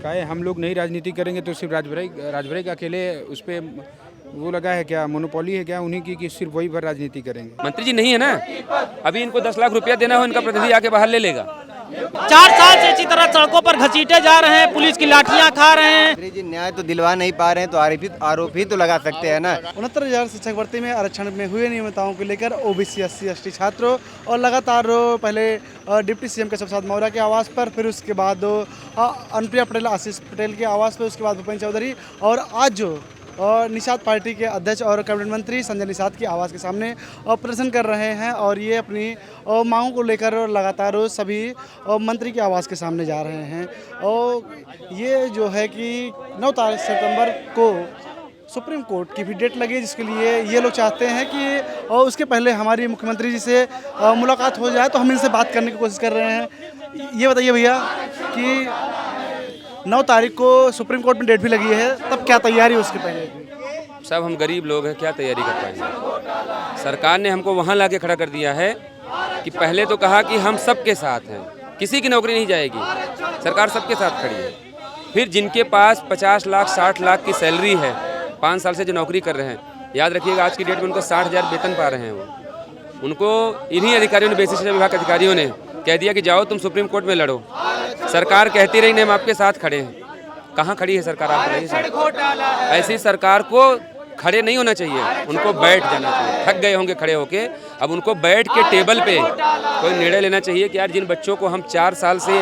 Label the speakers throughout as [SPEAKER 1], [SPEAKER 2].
[SPEAKER 1] क्या है, हम लोग नई राजनीति करेंगे तो सिर्फ राजभर का अकेले उस पर वो लगा है क्या, मोनोपोली है क्या उन्हीं की, कि सिर्फ वही पर राजनीति करेंगे।
[SPEAKER 2] मंत्री जी नहीं है ना, अभी इनको 10 लाख रुपया देना हो, इनका प्रतिनिधि आके बाहर ले लेगा।
[SPEAKER 3] 4 साल से इसी तरह सड़कों पर घसीटे जा रहे हैं, पुलिस की लाठियां खा रहे हैं।
[SPEAKER 4] मंत्री जी न्याय तो दिलवा नहीं पा रहे हैं, तो आरोपी तो लगा सकते हैं ना।
[SPEAKER 5] 69,000 शिक्षक भर्ती में आरक्षण में हुए नियमितताओं को लेकर ओबीसी SC ST छात्रों और लगातार पहले डिप्टी CM केशव प्रसाद मौर्य के आवास पर, फिर उसके बाद अनुप्रिया पटेल आशीष पटेल के आवास पर, उसके बाद भूपेंद्र चौधरी और आज जो निषाद पार्टी के अध्यक्ष और कैबिनेट मंत्री संजय निषाद की आवास के सामने प्रदर्शन कर रहे हैं और ये अपनी मांगों को लेकर लगातार सभी मंत्री के आवास के सामने जा रहे हैं। और ये जो है कि 9 सितंबर को सुप्रीम कोर्ट की भी डेट लगी, जिसके लिए ये लोग चाहते हैं कि उसके पहले हमारी मुख्यमंत्री जी से मुलाकात हो जाए, तो हम इनसे बात करने की कोशिश कर रहे हैं। ये बताइए भैया कि 9 तारीख को सुप्रीम कोर्ट में डेट भी लगी है, तब क्या तैयारी है उसके पहले की?
[SPEAKER 2] सब हम गरीब लोग हैं, क्या तैयारी कर पाएंगे। सरकार ने हमको वहाँ लाके खड़ा कर दिया है कि पहले तो कहा कि हम सबके साथ हैं, किसी की नौकरी नहीं जाएगी, सरकार सबके साथ खड़ी है। फिर जिनके पास 50 लाख 60 लाख की सैलरी है, 5 साल से जो नौकरी कर रहे हैं, याद रखिएगा आज की डेट में उनको 60,000 वेतन पा रहे हैं। वो उनको इन्हीं अधिकारियों ने, बेसिक शिक्षा विभाग के अधिकारियों ने कह दिया कि जाओ तुम सुप्रीम कोर्ट में लड़ो। सरकार कहती रही नहीं, हम आपके साथ खड़े हैं। कहाँ खड़ी है सरकार? आप बताइए। ऐसी सरकार को खड़े नहीं होना चाहिए, उनको बैठ जाना चाहिए। थक गए होंगे खड़े होके, अब उनको बैठ के टेबल पे कोई निर्णय लेना चाहिए कि यार जिन बच्चों को हम 4 साल से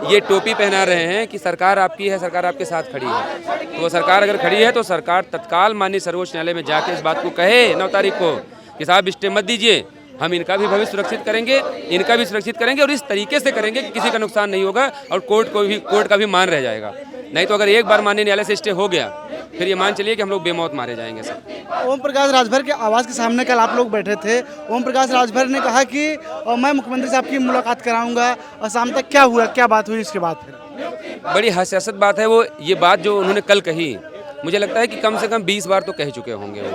[SPEAKER 2] ये टोपी पहना रहे हैं कि सरकार आपकी है, सरकार आपके साथ खड़ी है, तो वो सरकार अगर खड़ी है तो सरकार तत्काल माननीय सर्वोच्च न्यायालय में जाके इस बात को कहे 9 तारीख को कि साहब स्टे मत दीजिए, हम इनका भी भविष्य सुरक्षित करेंगे, इनका भी सुरक्षित करेंगे और इस तरीके से करेंगे कि किसी का नुकसान नहीं होगा और कोर्ट का भी मान रह जाएगा। नहीं तो अगर एक बार माननीय न्यायालय से स्टे हो गया, फिर ये मान चलिए कि हम लोग बेमौत मारे जाएंगे सब।
[SPEAKER 5] ओम प्रकाश राजभर के आवास के सामने कल आप लोग बैठे थे। ओम प्रकाश राजभर ने कहा कि मैं मुख्यमंत्री साहब की मुलाकात कराऊंगा, और शाम तक क्या हुआ, क्या बात हुई इसके बाद? फिर
[SPEAKER 2] बड़ी हास्यास्पद बात है वो, ये बात जो उन्होंने कल कही, मुझे लगता है कि कम से कम 20 बार तो कह चुके होंगे वो।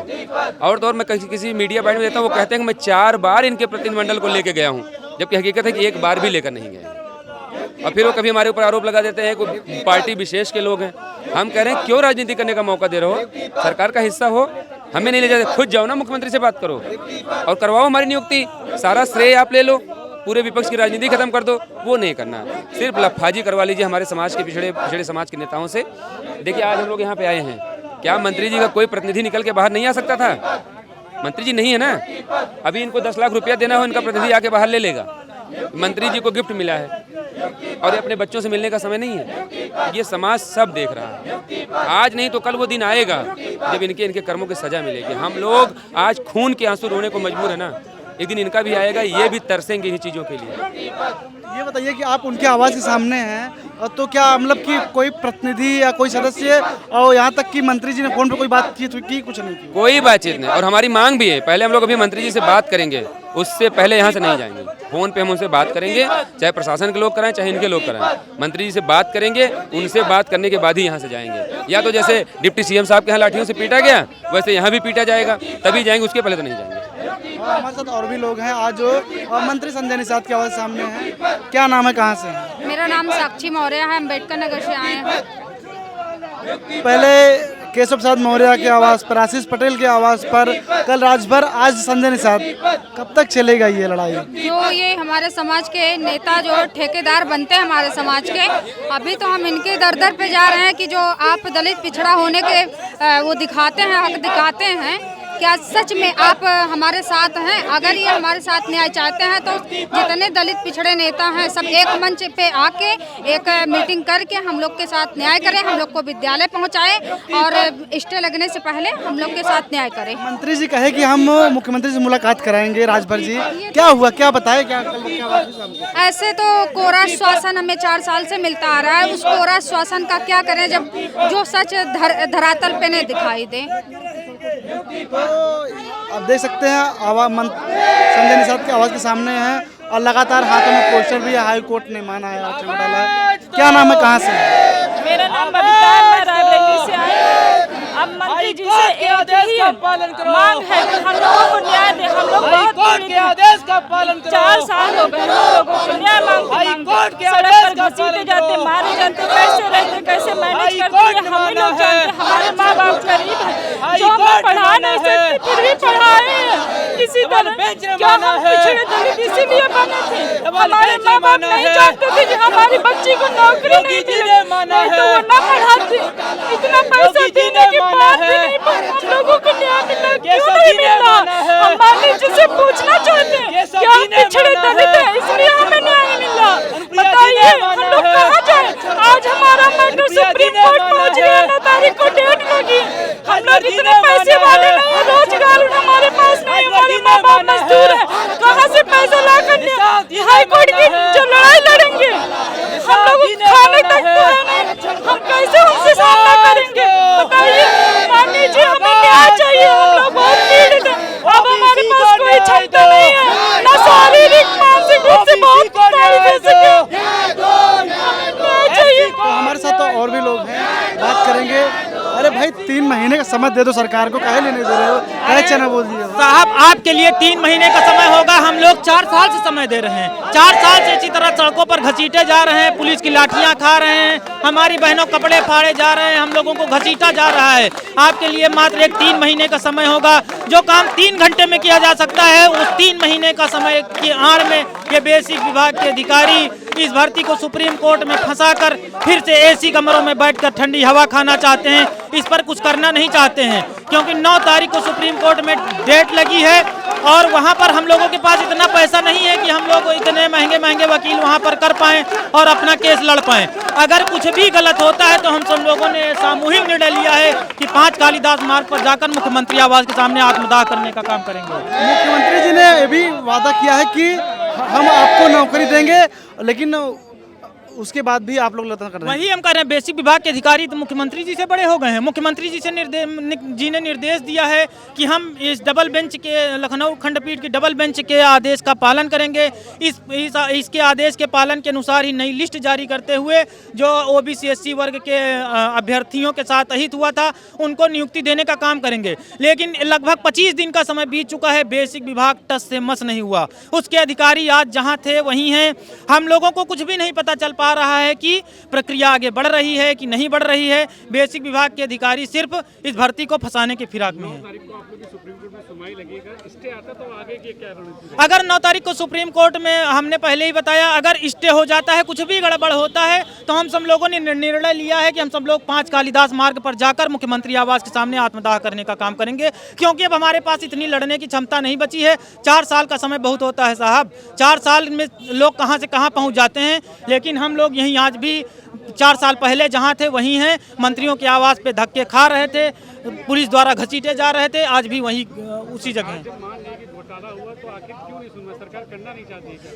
[SPEAKER 2] और तो और मैं किसी मीडिया बैठ में देता हूँ, वो कहते हैं कि मैं 4 बार इनके प्रतिनिधिमंडल को लेके गया हूँ, जबकि हकीकत है कि एक बार भी लेकर नहीं गए। और फिर वो कभी हमारे ऊपर आरोप लगा देते हैं कि पार्टी विशेष के लोग हैं। हम कह रहे हैं क्यों राजनीति करने का मौका दे रहे हो? सरकार का हिस्सा हो, हमें नहीं ले जाते, खुद जाओ ना मुख्यमंत्री से बात करो और करवाओ हमारी नियुक्ति। सारा श्रेय आप ले लो, पूरे विपक्ष की राजनीति खत्म कर दो, वो नहीं करना। सिर्फ लफाजी करवा लीजिए हमारे समाज के पिछड़े समाज के नेताओं से। देखिए आज हम लोग यहाँ पे आए हैं, क्या मंत्री जी का कोई प्रतिनिधि निकल के बाहर नहीं आ सकता था? मंत्री जी नहीं है ना, अभी इनको 10 लाख रुपया देना हो, इनका प्रतिनिधि आके बाहर ले लेगा। मंत्री जी को गिफ्ट मिला है और ये अपने बच्चों से मिलने का समय नहीं है। ये समाज सब देख रहा है, आज नहीं तो कल वो दिन आएगा जब इनके कर्मों की सजा मिलेगी। हम लोग आज खून के आंसू रोने को मजबूर है ना, एक दिन इनका भी आएगा, ये भी तरसेंगे इन चीज़ों के लिए।
[SPEAKER 5] ये बताइए कि आप उनके आवास के सामने हैं, तो क्या मतलब कि कोई प्रतिनिधि या कोई सदस्य और यहाँ तक कि मंत्री जी ने फोन पे कोई बातचीत की? कुछ नहीं की,
[SPEAKER 2] कोई बातचीत नहीं। और हमारी मांग भी है, पहले हम लोग अभी मंत्री जी से बात करेंगे, उससे पहले यहाँ से नहीं जाएंगे। फोन पे हम उनसे बात करेंगे, चाहे प्रशासन के लोग कराएं चाहे इनके लोग कराएं, मंत्री जी से बात करेंगे, उनसे बात करने के बाद ही यहाँ से जाएंगे। या तो जैसे डिप्टी CM साहब के यहाँ लाठियों से पीटा गया, वैसे यहाँ भी पीटा जाएगा, तभी जाएंगे, उसके पहले तो नहीं जाएंगे।
[SPEAKER 5] हमारे साथ और भी लोग हैं आज मंत्री संजय निषाद के आवास सामने हैं। क्या नाम है, कहाँ से हैं?
[SPEAKER 6] मेरा नाम साक्षी मौर्य है, अम्बेडकर नगर से आए हैं।
[SPEAKER 5] पहले केशव प्रसाद मौर्य के आवास पर, आशीष पटेल के आवास पर कल राजभर, आज संजय निषाद। कब तक चलेगा ये लड़ाई?
[SPEAKER 6] जो ये हमारे समाज के नेता जो ठेकेदार बनते हैं हमारे समाज के, अभी तो हम इनके दर पे जा रहे हैं कि जो आप दलित पिछड़ा होने के वो दिखाते हैं, हक दिखाते हैं, क्या सच में आप हमारे साथ हैं? अगर ये हमारे साथ न्याय चाहते हैं तो जितने दलित पिछड़े नेता हैं सब एक मंच पे आके एक मीटिंग करके हम लोग के साथ न्याय करें, हम लोग को विद्यालय पहुंचाएं और स्टे लगने से पहले हम लोग के साथ न्याय करें।
[SPEAKER 5] मंत्री जी कहे कि हम मुख्यमंत्री से मुलाकात कराएंगे राजभर जी, क्या हुआ, क्या बताए? क्या
[SPEAKER 6] ऐसे तो कोरा आश्वासन हमें 4 साल से मिलता आ रहा है, उस कोरा आश्वासन का क्या करें जब जो सच धरातल पे नहीं दिखाई दे।
[SPEAKER 5] तो आप देख सकते हैं संजय निषाद के आवास के सामने हैं और लगातार हाथों में पोस्टर भी है। हाई कोर्ट ने माना है, आरक्षण डाला है। क्या नाम है, कहाँ से?
[SPEAKER 7] मेरा नाम बबीता है, मैं रायबरेली से आई। अब मंत्री मोदी जी से एक ही मांग है कि हम लोगों को न्याय दे। हम लोग बहुत पीड़ित हैं, 4 साल हो गए हम लोगों को न्याय मांगते सड़क पर घसीटे जाते, मारे जाते, कैसे रहते, कैसे मैनेज करते हैं हम ही लोग जानते। हमारे माँ बाप गरीब हैं, जो हमें पढ़ा नहीं सकते फिर भी पढ़ाए किसी तरह। क्या हम पिछड़े दलित इसीलिए बने थे? हमारे माँ बाप नहीं जानते थे कि हमारी बच्ची को नौकरी नहीं मिले, नहीं तो वो न पढ़ाती। इतना पैसा देने के बाद भी नहीं हम लोगों को न्याय मिला, क्यों नहीं मिला? हम मानी जी से पूछना चाहते हैं, क्या हम पिछड़े दलित हैं इसलिए हमें न्याय मिला? बताइए हम लोग कहाँ जाए? आज हमारा मैटर सुप्रीम कोर्ट पहुँच गया, 9 तारीख को डेट लगी। हम लोग इतने पैसे वाले नहीं है, रोजगार हमारे पास नहीं, हमारे माँ बाप मजदूर है, कहाँ से पैसा ला कर हाई कोर्ट की जो लड़ाई लड़ेंगे? हम लोग खाने तक तो है नहीं, हम कैसे उनसे सामना करेंगे? बताइए मानी जी, हमें न्याय चाहिए। हम लोग बहुत पीड़ित हैं, अब हमारे पास कोई क्षमता नहीं है, न शारीरिक मानसिक रूप से बहुत चाहिए।
[SPEAKER 5] तो हमारे साथ तो और भी लोग हैं, बात करेंगे। अरे भाई 3 महीने का समय दे दो सरकार को, काहे लेने दे रहे हो? काहे चना बोल दिया
[SPEAKER 3] साहब? आपके लिए 3 महीने का समय होगा, हम लोग 4 साल से समय दे रहे हैं। 4 साल से इसी तरह सड़कों पर घसीटे जा रहे हैं, पुलिस की लाठियां खा रहे हैं, हमारी बहनों कपड़े फाड़े जा रहे हैं, हम लोगों को घसीटा जा रहा है। आपके लिए मात्र एक 3 महीने का समय होगा। जो काम 3 घंटे में किया जा सकता है, उस 3 महीने का समय की आड़ में ये बेसिक विभाग के अधिकारी इस भर्ती को सुप्रीम कोर्ट में फंसाकर फिर से एसी कमरों में बैठकर ठंडी हवा खाना चाहते हैं। इस पर कुछ करना नहीं चाहते हैं, क्योंकि 9 तारीख को सुप्रीम कोर्ट में डेट लगी है और वहां पर हम लोगों के पास इतना पैसा नहीं है कि हम लोग इतने महंगे महंगे वकील वहां पर कर पाएं और अपना केस लड़ पाएं। अगर कुछ भी गलत होता है तो हम सब लोगों ने सामूहिक निर्णय लिया है कि 5 कालीदास मार्ग पर जाकर मुख्यमंत्री आवास के सामने आत्मदाह करने का काम करेंगे।
[SPEAKER 5] मुख्यमंत्री जी ने ये भी वादा किया है कि हम आपको नौकरी देंगे, लेकिन उसके बाद भी आप लोग लता कर रहे हैं।
[SPEAKER 3] वही हम कर रहे हैं। बेसिक विभाग के अधिकारी तो मुख्यमंत्री जी से बड़े हो गए हैं। मुख्यमंत्री जी से ने निर्देश दिया है कि हम इस डबल बेंच के, लखनऊ खंडपीठ की डबल बेंच के आदेश का पालन करेंगे। इसके आदेश के पालन के अनुसार ही नई लिस्ट जारी करते हुए जो ओबीसी SC वर्ग के अभ्यर्थियों के साथ अहित हुआ था, उनको नियुक्ति देने का काम करेंगे। लेकिन लगभग 25 दिन का समय बीत चुका है, बेसिक विभाग टस से मस नहीं हुआ। उसके अधिकारी आज जहाँ थे वहीं हैं। हम लोगों को कुछ भी नहीं पता चल पा रहा है कि प्रक्रिया आगे बढ़ रही है कि नहीं बढ़ रही है। बेसिक विभाग के अधिकारी सिर्फ इस भर्ती को फंसाने के फिराक में हैं। अगर 9 तारीख को सुप्रीम कोर्ट में, हमने पहले ही बताया, अगर स्टे हो जाता है, कुछ भी गड़बड़ होता है, तो हम सब लोगों ने निर्णय लिया है कि हम सब लोग 5 कालीदास मार्ग पर जाकर मुख्यमंत्री आवास के सामने आत्मदाह करने का काम करेंगे, क्योंकि अब हमारे पास इतनी लड़ने की क्षमता नहीं बची है। 4 साल का समय बहुत होता है साहब, 4 साल में लोग कहां से कहां पहुंच जाते हैं। लेकिन हम लोग यहीं आज भी 4 साल पहले जहां थे वहीं हैं। मंत्रियों के आवास पे धक्के खा रहे थे, पुलिस द्वारा घसीटे जा रहे थे, आज भी वहीं उसी जगह हैं।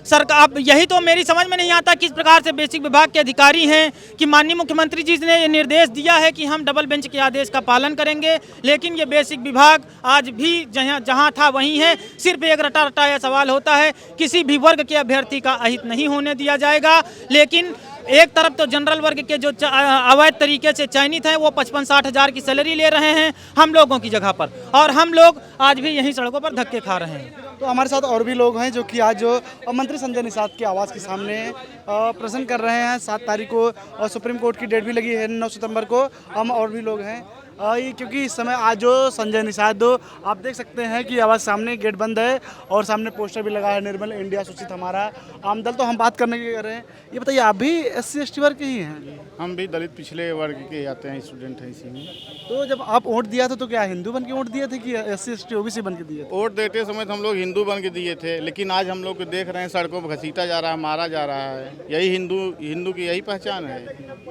[SPEAKER 3] सरकार, अब यही तो मेरी समझ में नहीं आता किस प्रकार से बेसिक विभाग के अधिकारी हैं कि माननीय मुख्यमंत्री जी ने ये निर्देश दिया है कि हम डबल बेंच के आदेश का पालन करेंगे, लेकिन ये बेसिक विभाग आज भी जहां था वहीं है। सिर्फ एक रटा रटाया सवाल होता है, किसी भी वर्ग के अभ्यर्थी का अहित नहीं होने दिया जाएगा। लेकिन एक तरफ तो जनरल वर्ग के जो अवैध तरीके से चयनित हैं वो 55-60 हज़ार की सैलरी ले रहे हैं हम लोगों की जगह पर, और हम लोग आज भी यहीं सड़कों पर धक्के खा रहे हैं।
[SPEAKER 5] तो हमारे साथ और भी लोग हैं जो कि आज मंत्री संजय निषाद के आवास के सामने प्रश्न कर रहे हैं। 7 तारीख को और सुप्रीम कोर्ट की डेट भी लगी है 9 सितंबर को। हम और भी लोग हैं क्योंकि इस समय आज जो संजय निषाद, आप देख सकते हैं कि आवाज़ सामने गेट बंद है और सामने पोस्टर भी लगा है, निर्मल इंडिया सूचित हमारा आम दल। तो हम बात करने की कर रहे हैं, ये बताइए आप भी SC ST वर्ग के ही हैं?
[SPEAKER 8] हम भी दलित पिछले वर्ग के आते हैं, स्टूडेंट हैं इसी में।
[SPEAKER 5] तो जब आप वोट दिया था तो क्या हिंदू बन के वोट दिए थे कि SC ST OBC बन के दिए थे?
[SPEAKER 8] वोट देते समय तो हम लोग हिंदू बन के दिए थे, लेकिन आज हम लोग देख रहे हैं सड़कों पर घसीटा जा रहा है, मारा जा रहा है। यही हिंदू की यही पहचान है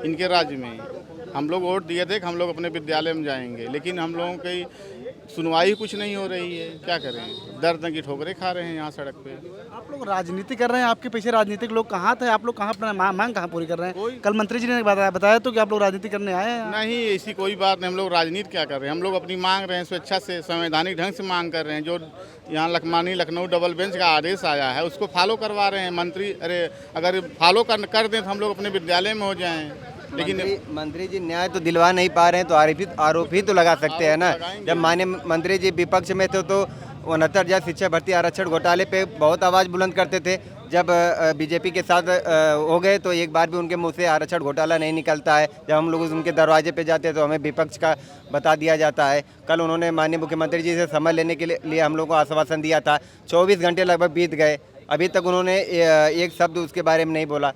[SPEAKER 8] इनके राज्य में। हम लोग वोट दिए थे कि हम लोग अपने विद्यालय में जाएंगे, लेकिन हम लोगों की सुनवाई कुछ नहीं हो रही है। क्या करें, दर्द की ठोकरें खा रहे हैं यहाँ सड़क पे।
[SPEAKER 5] आप लोग राजनीति कर रहे हैं, आपके पीछे राजनीतिक लोग कहाँ थे? आप लोग कहाँ अपना मांग कहाँ पूरी कर रहे हैं? कल मंत्री जी ने बताया तो कि आप लोग राजनीति करने आए हैं।
[SPEAKER 8] नहीं, ऐसी कोई बात नहीं। हम लोग राजनीति क्या कर रहे हैं, हम लोग अपनी मांग रहे हैं, स्वेच्छा से संवैधानिक ढंग से मांग कर रहे हैं। जो यहाँ लखनऊ डबल बेंच का आदेश आया है उसको फॉलो करवा रहे हैं मंत्री। अरे अगर फॉलो कर दें तो हम लोग अपने विद्यालय में हो जाएँ। लेकिन
[SPEAKER 4] मंत्री जी न्याय तो दिलवा नहीं पा रहे हैं, तो आरोप ही तो लगा सकते हैं ना। जब माननीय मंत्री जी विपक्ष में थे तो 69,000 शिक्षक भर्ती आरक्षण घोटाले पे बहुत आवाज़ बुलंद करते थे। जब बीजेपी के साथ हो गए तो एक बार भी उनके मुंह से आरक्षण घोटाला नहीं निकलता है। जब हम लोग उनके दरवाजे पे जाते हैं तो हमें विपक्ष का बता दिया जाता है। कल उन्होंने माननीय मुख्यमंत्री जी से समय लेने के लिए हम लोग को आश्वासन दिया था। 24 घंटे लगभग बीत गए, अभी तक उन्होंने एक शब्द उसके बारे में नहीं बोला।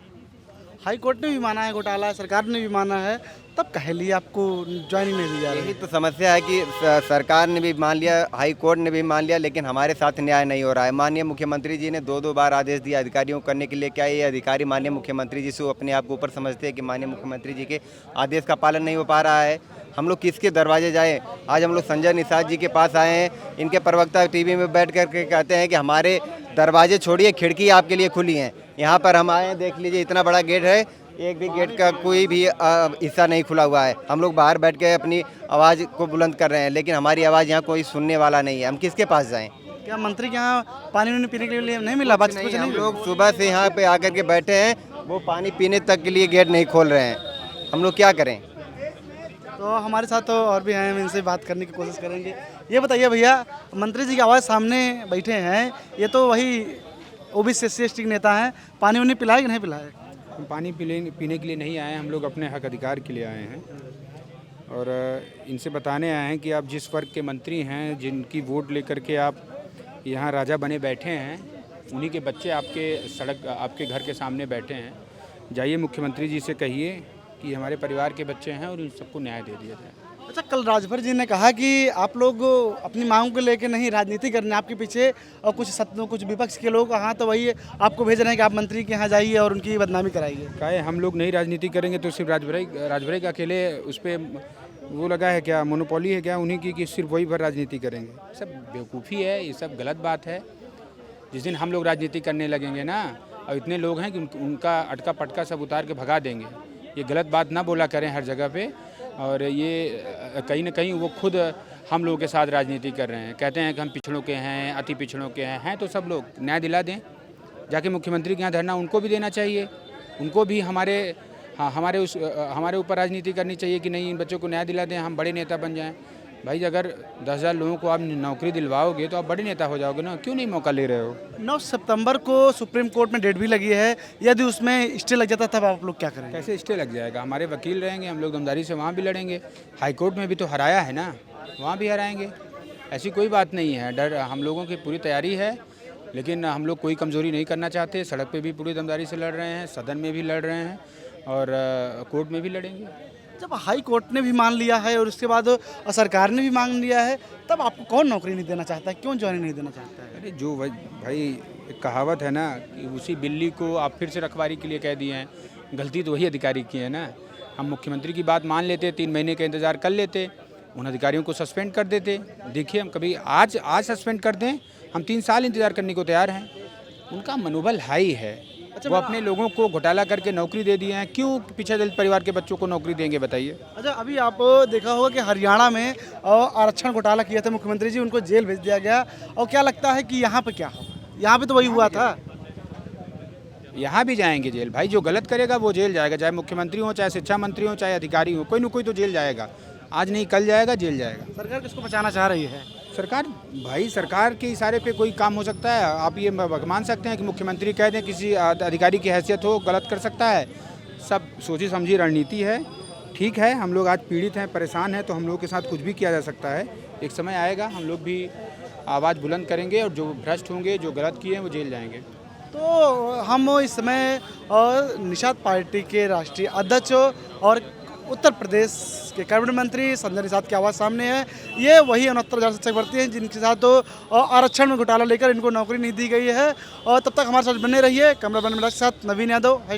[SPEAKER 5] हाई कोर्ट ने भी माना है घोटाला, सरकार ने भी माना है, तब कहे लिए आपको ज्वाइनिंग नहीं दी जा रही।
[SPEAKER 4] यही तो समस्या है कि सरकार ने भी मान लिया, हाई कोर्ट ने भी मान लिया, लेकिन हमारे साथ न्याय नहीं हो रहा है। माननीय मुख्यमंत्री जी ने 2-2 बार आदेश दिया अधिकारियों को करने के लिए। क्या ये अधिकारी माननीय मुख्यमंत्री जी से अपने आप को ऊपर समझते हैं कि माननीय मुख्यमंत्री जी के आदेश का पालन नहीं हो पा रहा है? हम लोग किसके दरवाजे जाएं? आज हम लोग संजय निषाद जी के पास आए हैं। इनके प्रवक्ता टीवी में बैठ करके कहते हैं कि हमारे दरवाजे छोड़िए, खिड़की आपके लिए खुली हैं। यहाँ पर हम आए हैं, देख लीजिए इतना बड़ा गेट है, एक भी गेट का कोई भी हिस्सा नहीं खुला हुआ है। हम लोग बाहर बैठ के अपनी आवाज़ को बुलंद कर रहे हैं, लेकिन हमारी आवाज़ यहाँ कोई सुनने वाला नहीं है। हम किसके पास जाएं?
[SPEAKER 5] क्या मंत्री के यहाँ पानी वानी पीने के लिए नहीं मिला? बात कुछ
[SPEAKER 4] हम
[SPEAKER 5] नहीं।
[SPEAKER 4] लोग सुबह से यहाँ पे आकर के बैठे हैं, वो पानी पीने तक के लिए गेट नहीं खोल रहे हैं। हम लोग क्या करें?
[SPEAKER 5] तो हमारे साथ तो और भी हैं, हम इनसे बात करने की कोशिश करेंगे। ये बताइए भैया, मंत्री जी की आवाज़ सामने बैठे हैं, ये तो वही ओबीसी SC के नेता हैं, पानी वानी पिलाए कि नहीं पिलाए?
[SPEAKER 1] हम पानी पीने के लिए नहीं आए हैं, हम लोग अपने हक अधिकार के लिए आए हैं और इनसे बताने आए हैं कि आप जिस वर्ग के मंत्री हैं, जिनकी वोट लेकर के आप यहाँ राजा बने बैठे हैं, उन्हीं के बच्चे आपके घर के सामने बैठे हैं। जाइए मुख्यमंत्री जी से कहिए कि हमारे परिवार के बच्चे हैं और इन सबको न्याय दे दिया जाए।
[SPEAKER 5] अच्छा, कल राजभर जी ने कहा कि आप लोग अपनी मांगों को लेकर नहीं राजनीति करने, आपके पीछे और कुछ विपक्ष के लोग हाँ तो वही आपको भेज रहे हैं कि आप मंत्री के यहाँ जाइए और उनकी बदनामी कराइए।
[SPEAKER 1] काहे हम लोग नहीं राजनीति करेंगे तो सिर्फ राजभराई का अकेले उस पर वो लगा है क्या, मोनोपोली है क्या उन्हीं की, कि सिर्फ वही पर राजनीति करेंगे? सब बेवकूफ़ी है, ये सब गलत बात है। जिस दिन हम लोग राजनीति करने लगेंगे ना, और इतने लोग हैं कि उनका अटका पटका सब उतार के भगा देंगे। ये गलत बात ना बोला करें हर जगह पे। और ये कहीं ना कहीं वो खुद हम लोगों के साथ राजनीति कर रहे हैं, कहते हैं कि हम पिछड़ों के हैं, अति पिछड़ों के हैं तो सब लोग न्याय दिला दें। जाके मुख्यमंत्री के यहाँ धरना उनको भी देना चाहिए, उनको भी हमारे ऊपर राजनीति करनी चाहिए कि नहीं, इन बच्चों को न्याय दिला दें, हम बड़े नेता बन जाएं। भाई अगर 10,000 लोगों को आप नौकरी दिलवाओगे तो आप बड़े नेता हो जाओगे ना, क्यों नहीं मौका ले रहे हो?
[SPEAKER 5] 9 सितंबर को सुप्रीम कोर्ट में डेट भी लगी है, यदि उसमें स्टे लग जाता तब आप लोग क्या करेंगे?
[SPEAKER 1] कैसे स्टे लग जाएगा? हमारे वकील रहेंगे, हम लोग दमदारी से वहाँ भी लड़ेंगे। हाई कोर्ट में भी तो हराया है ना, वहाँ भी हराएंगे। ऐसी कोई बात नहीं है, डर हम लोगों की पूरी तैयारी है, लेकिन हम लोग कोई कमज़ोरी नहीं करना चाहते। सड़क पे भी पूरी दमदारी से लड़ रहे हैं, सदन में भी लड़ रहे हैं और कोर्ट में भी लड़ेंगे।
[SPEAKER 5] जब हाई कोर्ट ने भी मान लिया है और उसके बाद सरकार ने भी मांग लिया है, तब आपको कौन नौकरी नहीं देना चाहता है? क्यों ज्वाइनिंग नहीं देना चाहता है?
[SPEAKER 1] अरे जो भाई एक कहावत है ना कि उसी बिल्ली को आप फिर से रखवारी के लिए कह दिए हैं, गलती तो वही अधिकारी की है ना। हम मुख्यमंत्री की बात मान लेते, 3 महीने का इंतज़ार कर लेते, उन अधिकारियों को सस्पेंड कर देते। देखिए हम कभी आज सस्पेंड कर दें, हम 3 साल इंतज़ार करने को तैयार हैं। उनका मनोबल हाई है। अच्छा, वो अपने लोगों को घोटाला करके नौकरी दे दिए हैं, क्यों पिछड़े दलित परिवार के बच्चों को नौकरी देंगे बताइए?
[SPEAKER 5] अच्छा, अभी आप देखा होगा कि हरियाणा में आरक्षण घोटाला किया था मुख्यमंत्री जी, उनको जेल भेज दिया गया। और क्या लगता है कि यहाँ पे क्या होगा? यहाँ पे तो वही हुआ था,
[SPEAKER 1] यहाँ भी जाएंगे जेल। भाई जो गलत करेगा वो जेल जाएगा, चाहे मुख्यमंत्री हो, चाहे शिक्षा मंत्री हो, चाहे अधिकारी हो, कोई न कोई तो जेल जाएगा। आज नहीं कल जाएगा, जेल जाएगा।
[SPEAKER 5] सरकार किसको बचाना चाह रही है?
[SPEAKER 1] सरकार के इशारे पे कोई काम हो सकता है? आप ये मान सकते हैं कि मुख्यमंत्री कह दें किसी अधिकारी की हैसियत हो, गलत कर सकता है? सब सोची समझी रणनीति है। ठीक है, हम लोग आज पीड़ित हैं, परेशान हैं, तो हम लोगों के साथ कुछ भी किया जा सकता है। एक समय आएगा हम लोग भी आवाज़ बुलंद करेंगे और जो भ्रष्ट होंगे, जो गलत किए हैं, वो जेल जाएंगे।
[SPEAKER 5] तो हम इस समय निषाद पार्टी के राष्ट्रीय अध्यक्ष और उत्तर प्रदेश के कैबिनेट मंत्री संजय निषाद की आवाज़ सामने है। ये वही 69,000 शिक्षक भर्ती हैं जिनके साथ तो आरक्षण में घोटाला लेकर इनको नौकरी नहीं दी गई है। और तब तक हमारे साथ बने रहिए। कैमरा मैन के साथ नवीन यादव, #